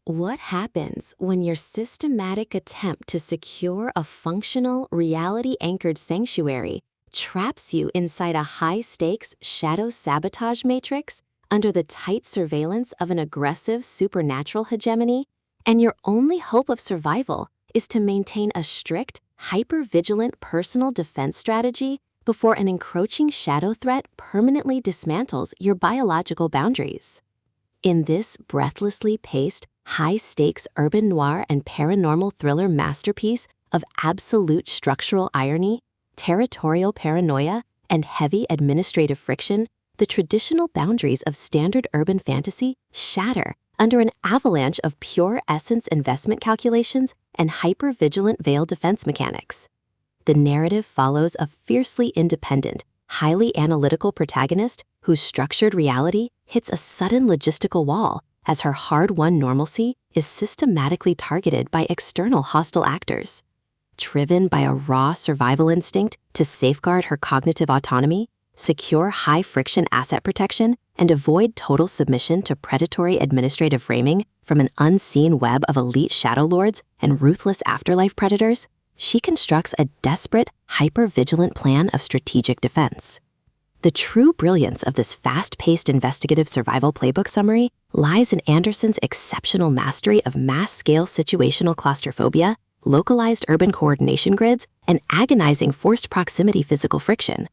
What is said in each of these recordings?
What happens when your systematic attempt to secure a functional, reality-anchored sanctuary traps you inside a high-stakes shadow sabotage matrix under the tight surveillance of an aggressive supernatural hegemony, and your only hope of survival is to maintain a strict, hyper-vigilant personal defense strategy before an encroaching shadow threat permanently dismantles your biological boundaries? In this breathlessly paced, high-stakes urban noir and paranormal thriller masterpiece of absolute structural irony, territorial paranoia, and heavy administrative friction, the traditional boundaries of standard urban fantasy shatter under an avalanche of pure essence investment calculations and hyper-vigilant veil defense mechanics. The narrative follows a fiercely independent, highly analytical protagonist whose structured reality hits a sudden logistical wall as her hard-won normalcy is systematically targeted by external hostile actors. Driven by a raw survival instinct to safeguard her cognitive autonomy, secure high-friction asset protection, and avoid total submission to predatory administrative framing from an unseen web of elite shadow lords and ruthless afterlife predators, she constructs a desperate, hyper-vigilant plan of strategic defense. The true brilliance of this fast-paced investigative survival playbook summary lies in Anderson's exceptional mastery of mass-scale situational claustrophobia, localized urban coordination grids, and agonizing forced proximity physical friction.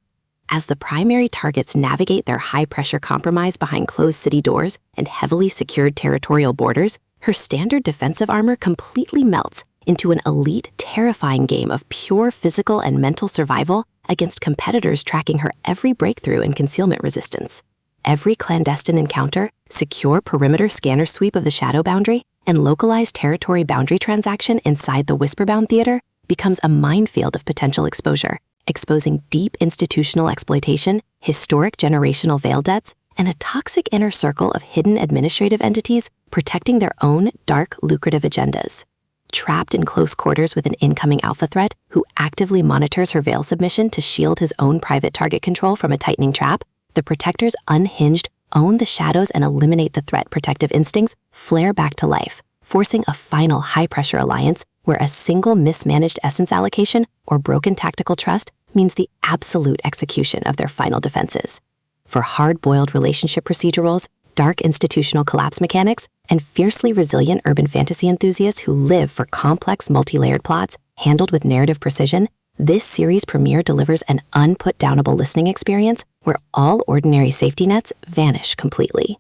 As the primary targets navigate their high-pressure compromise behind closed city doors and heavily secured territorial borders, her standard defensive armor completely melts into an elite, terrifying game of pure physical and mental survival against competitors tracking her every breakthrough in concealment resistance. Every clandestine encounter, secure perimeter scanner sweep of the shadow boundary, and localized territory boundary transaction inside the Whisperbound theater becomes a minefield of potential exposure, exposing deep institutional exploitation, historic generational veil debts, and a toxic inner circle of hidden administrative entities protecting their own dark, lucrative agendas. Trapped in close quarters with an incoming alpha threat who actively monitors her veil submission to shield his own private target control from a tightening trap, the Protector's unhinged own the shadows and eliminate the threat protective instincts flare back to life, forcing a final high-pressure alliance where a single mismanaged essence allocation or broken tactical trust means the absolute execution of their final defenses. For hard-boiled relationship procedurals, dark institutional collapse mechanics, and fiercely resilient urban fantasy enthusiasts who live for complex multi-layered plots handled with narrative precision, this series premiere delivers an unput-downable listening experience where all ordinary safety nets vanish completely.